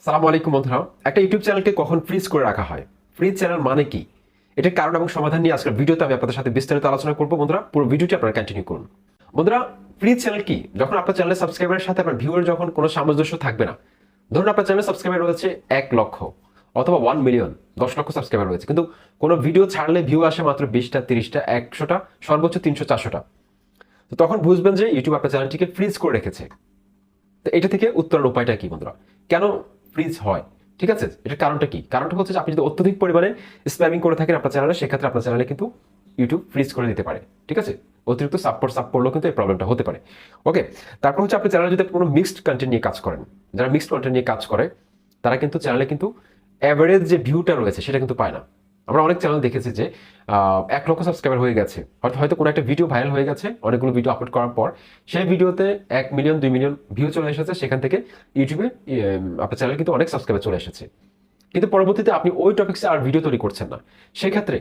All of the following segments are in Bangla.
সালামু আলাইকুম বন্ধুরা। একটা ইউটিউব চ্যানেলকে কখন ফ্রিজ করে রাখা হয়, ফ্রিজ চ্যানেল মানে কি, এটার কারণ এবং সমাধান নিয়ে আজকের ভিডিওতে আমি আপনাদের সাথে বিস্তারিত আলোচনা করবো। বন্ধুরা, পুরো ভিডিওটি আপনারা কন্টিনিউ করুন। বন্ধুরা, ফ্রিজ চ্যানেল কি? যখন আপনার চ্যানেলের সাবস্ক্রাইবারের সাথে আপনার ভিউয়ার যখন কোনো সামঞ্জস্য থাকবে না। ধরুন আপনার চ্যানেলের সাবস্ক্রাইবার রয়েছে 1 লক্ষ অথবা 1 মিলিয়ন, 10 লক্ষ সাবস্ক্রাইবার রয়েছে, কিন্তু কোনো ভিডিও ছাড়লে ভিউ আসে মাত্র 20টা, 30টা, 100টা, সর্বোচ্চ 300, 400টা। তো তখন বুঝবেন যে ইউটিউব আপনার চ্যানেলটিকে ফ্রিজ করে রেখেছে। তো এটা থেকে উত্তরণের উপায়টা কি বন্ধুরা? কেন ফ্রিজ হয়? ঠিক আছে, এটার কারণটা কি? কারণটা হচ্ছে যে আপনি যদি অত্যধিক পরিমাণে স্প্যামিং করে থাকেন আপনার চ্যানেলে, সেক্ষেত্রে আপনার চ্যানেলে কিন্তু ইউটিউব ফ্রিজ করে দিতে পারে। ঠিক আছে, অতিরিক্ত সাপ পড়লেও কিন্তু এই প্রবলেমটা হতে পারে। ওকে, তারপর হচ্ছে আপনি চ্যানেলে যদি কোনো মিক্সড কন্টেন্ট নিয়ে কাজ করেন, যারা মিক্সড কন্টেন্ট নিয়ে কাজ করে তারা কিন্তু চ্যানেলে কিন্তু অ্যাভারেজ যে ভিউটা রয়েছে সেটা কিন্তু পায় না। আমরা অনেক চ্যানেল দেখেছি যে 1 লক্ষ সাবস্ক্রাইবার হয়ে গেছে, হয়তো কোনো একটা ভিডিও ভাইরাল হয়ে গেছে, অনেকগুলো ভিডিও আপলোড করার পর সেই ভিডিওতে 1 মিলিয়ন, 2 মিলিয়ন ভিউ চলে এসেছে, সেখান থেকে ইউটিউবে আপনার চ্যানেলে কিন্তু অনেক সাবস্ক্রাইবার চলে এসেছে, কিন্তু পরবর্তীতে আপনি ওই টপিক্সে আর ভিডিও তৈরি করছেন না। সেক্ষেত্রে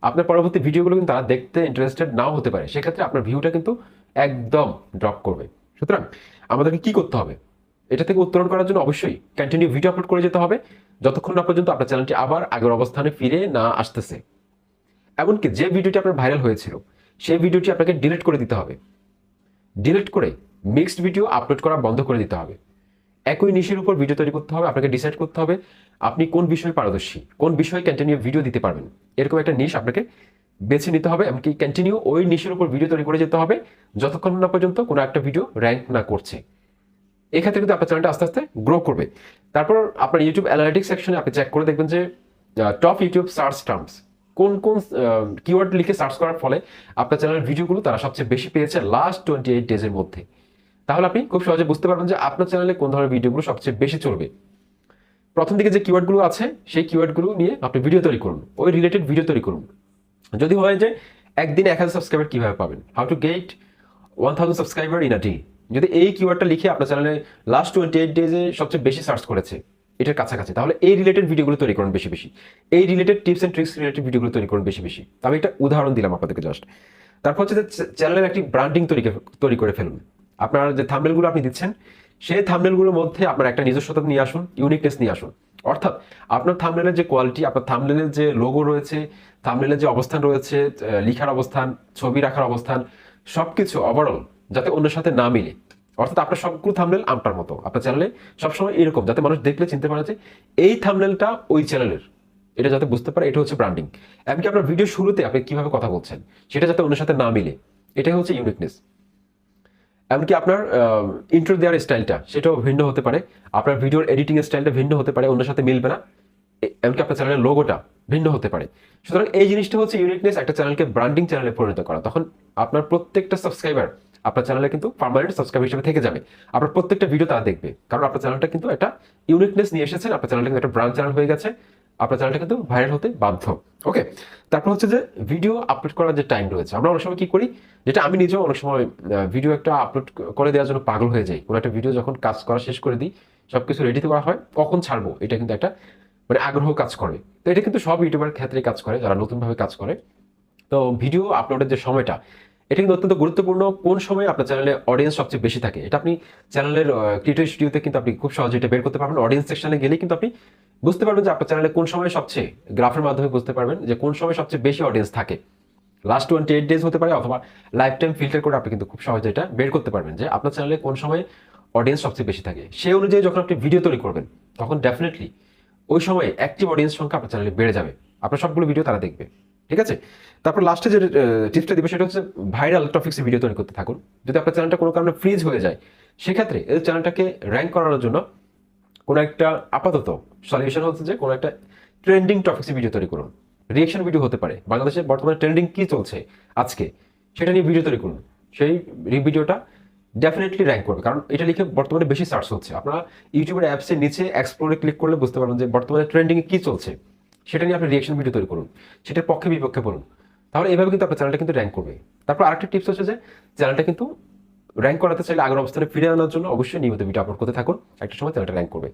আপনার পরবর্তী ভিডিওগুলো কিন্তু তারা দেখতে ইন্টারেস্টেড নাও হতে পারে, সেক্ষেত্রে আপনার ভিউটা কিন্তু একদম ড্রপ করবে। সুতরাং আমাদেরকে কি করতে হবে? এটা থেকে উত্তরণ করার জন্য অবশ্যই কন্টিনিউ ভিডিও আপলোড করে যেতে হবে, যতক্ষণ না পর্যন্ত আপনার চ্যানেলটি আবার আগের অবস্থানে ফিরে না আসতেছে। এমনকি যে ভিডিওটি আপনার ভাইরাল হয়েছিল সেই ভিডিওটি আপনাকে ডিলিট করে দিতে হবে। ডিলিট করে মিক্সড ভিডিও আপলোড করা বন্ধ করে দিতে হবে। একই নিশের উপর ভিডিও তৈরি করতে হবে। আপনাকে ডিসাইড করতে হবে আপনি কোন বিষয়ে পারদর্শী, কোন বিষয়ে কন্টিনিউ ভিডিও দিতে পারবেন। এরকম একটা নিশ আপনাকে বেছে নিতে হবে, এমনকি কন্টিনিউ ওই নিশের উপর ভিডিও তৈরি করে যেতে হবে যতক্ষণ না পর্যন্ত কোনো একটা ভিডিও র্যাঙ্ক না করছে। এক্ষেত্রে কিন্তু আপনার চ্যানেলটা আস্তে আস্তে গ্রো করবে। তারপর আপনার ইউটিউব অ্যানালিটিক্স সেকশনে আপনি চেক করে দেখবেন যে টপ ইউটিউব সার্চ টার্মস, কোন কোন কিওয়ার্ড লিখে সার্চ করার ফলে আপনার চ্যানেলের ভিডিওগুলো তারা সবচেয়ে বেশি পেয়েছে লাস্ট 28 ডেজের মধ্যে। তাহলে আপনি খুব সহজে বুঝতে পারবেন যে আপনার চ্যানেলে কোন ধরনের ভিডিওগুলো সবচেয়ে বেশি চলবে। প্রথম দিকে যে কিওয়ার্ডগুলো আছে সেই কিওয়ার্ডগুলো নিয়ে আপনি ভিডিও তৈরি করুন, ওই রিলেটেড ভিডিও তৈরি করুন। যদি হয় যে একদিন 1000 সাবস্ক্রাইবার কিভাবে পাবেন, how to get 1000 subscriber in a day, যদি এই কিওয়ার্ডটা লিখে আপনার চ্যানেলে লাস্ট 28 ডেজে সবচেয়ে বেশি সার্চ করেছে এটার কাছাকাছি, তাহলে এই রিলেটেড ভিডিওগুলো তৈরি করুন বেশি বেশি। এই related tips and tricks related ভিডিওগুলো তৈরি করুন বেশি বেশি। আমি একটা উদাহরণ দিলাম আপনাদেরকে জাস্ট। তারপর হচ্ছে যে চ্যানেলের একটি ব্র্যান্ডিং তৈরি করে ফেলুন। আপনার যে থাম্বনেলগুলো আপনি দিচ্ছেন সেই থাম্বনেলগুলোর মধ্যে আপনার একটা নিজস্বতা নিয়ে আসুন, ইউনিকনেস নিয়ে আসুন। অর্থাৎ আপনার থাম্বনেলের যে কোয়ালিটি, আপনার থাম্বনেলের যে লোগো রয়েছে, থাম্বনেলের যে অবস্থান রয়েছে, লেখার অবস্থান, ছবি রাখার অবস্থান, সবকিছু ওভারঅল যাতে অন্যের সাথে না মিলে। অর্থাৎ আপনার সবগুলো থাম্বনেল আমটার মতো আপনার চ্যানেলে সবসময় এরকম, যাতে মানুষ দেখলে চিনতে পারে যে এই থাম্বনেলটা ওই চ্যানেলের, এটা যাতে বুঝতে পারে এটা হচ্ছে ব্র্যান্ডিং। এমনকি আপনার ভিডিও শুরুতে আপনি কিভাবে কথা বলছেন সেটা যাতে অন্যের সাথে না মিলে, এটাই হচ্ছে ইউনিকনেস। এমনকি আপনার ইন্ট্রো দেওয়ার স্টাইলটা সেটাও ভিন্ন হতে পারে, আপনার ভিডিওর এডিটিং স্টাইলটা ভিন্ন হতে পারে, অন্যের সাথে মিলবে না। এমনকি আপনার চ্যানেলের লোগোটা ভিন্ন হতে পারে। সুতরাং এই জিনিসটা হচ্ছে ইউনিকনেস, একটা চ্যানেলকে ব্র্যান্ডিং চ্যানেলে পরিণত করা। তখন আপনার প্রত্যেকটা সাবস্ক্রাইবার আপনার চ্যানেলে কিন্তু পার্মানেন্ট সাবস্ক্রাইবার হিসেবে থেকে যাবে। আপনার প্রত্যেকটা ভিডিও তারা দেখবে, কারণ আপনার চ্যানেলটা কিন্তু একটা ইউনিকনেস নিয়ে এসেছেন, আপনার চ্যানেলটা কিন্তু একটা ব্র্যান্ড চ্যানেল হয়ে গেছে, আপনার চ্যানেলটা কিন্তু ভাইরাল হতে বাধ্য। ওকে, তারপর হচ্ছে যে ভিডিও আপলোড করার যে টাইম রয়েছে, আমরা অনেক সময় কি করি, যেটা আমি নিজেও অনেক সময় ভিডিও একটা আপলোড করে দেওয়ার জন্য পাগল হয়ে যাই। কোনো একটা ভিডিও যখন কাজ করা শেষ করে দিই, সবকিছু রেডি করা হয়, কখন ছাড়বো এটা কিন্তু একটা মানে আগ্রহ কাজ করে। তো এটা কিন্তু সব ইউটিউবার ক্ষেত্রে কাজ করে যারা নতুনভাবে কাজ করে। তো ভিডিও আপলোডের যে সময়টা, এটা কিন্তু অত্যন্ত গুরুত্বপূর্ণ। কোন সময় আপনার চ্যানেলে অডিয়েন্স সবচেয়ে বেশি থাকে এটা আপনি চ্যানেলের ক্রিয়েটর স্টুডিওতে কিন্তু আপনি খুব সহজে এটা বের করতে পারবেন। অডিয়েন্স সেকশনে গেলেই কিন্তু আপনি বুঝতে পারবেন যে আপনার চ্যানেলে কোন সময় সবচেয়ে, গ্রাফের মাধ্যমে বুঝতে পারবেন যে কোন সময় সবচেয়ে বেশি অডিয়েন্স থাকে। লাস্ট 28 ডেজ হতে পারে, অথবা লাইফ টাইম ফিল্টার করে আপনি কিন্তু খুব সহজে এটা বের করতে পারবেন যে আপনার চ্যানেলে কোন সময় অডিয়েন্স সবচেয়ে বেশি থাকে। সেই অনুযায়ী যখন আপনি ভিডিও তৈরি করবেন তখন ডেফিনেটলি ওই সময় অ্যাক্টিভ অডিয়েন্স সংখ্যা আপনার চ্যানেলে বেড়ে যাবে, আপনার সবগুলো ভিডিও তারা দেখবে। ঠিক আছে, তারপর লাস্টে যে টিপসটা দিবে সেটা হচ্ছে ভাইরাল টপিক্সে ভিডিও তৈরি করতে থাকুন। যদি আপনার চ্যানেলটা কোনো কারণে ফ্রিজ হয়ে যায়, সেক্ষেত্রে এই চ্যানেলটাকে র্যাঙ্ক করানোর জন্য কোনো একটা আপাতত সলিউশন হচ্ছে যে কোনো একটা ট্রেন্ডিং টপিক্সে ভিডিও তৈরি করুন। রিয়েকশন ভিডিও হতে পারে, বাংলাদেশে বর্তমানে ট্রেন্ডিং কি চলছে আজকে সেটা নিয়ে ভিডিও তৈরি করুন। সেই ভিডিওটা ডেফিনেটলি র্যাঙ্ক করবে, কারণ এটা লিখে বর্তমানে বেশি সার্চ হচ্ছে। আপনারা ইউটিউবের অ্যাপসের নিচে এক্সপ্লোরে ক্লিক করলে বুঝতে পারবেন যে বর্তমানে ট্রেন্ডিংয়ে কি চলছে, সেটা নিয়ে আপনি রিয়েকশন ভিডিও তৈরি করুন, সেটার পক্ষে বিপক্ষে বলুন। তাহলে এইভাবে কিন্তু আপনার চ্যানেলটা কিন্তু র্যাঙ্ক করবে। তারপর আরেকটা টিপস হচ্ছে যে চ্যানেলটা কিন্তু র্যাঙ্ক করাতে চাইলে আগের অবস্থানে ফিরে আনার জন্য অবশ্যই নিয়মিত ভিডিও আপলোড করতে থাকুন, একটা সময় চ্যানেলটা র্যাঙ্ক করবে।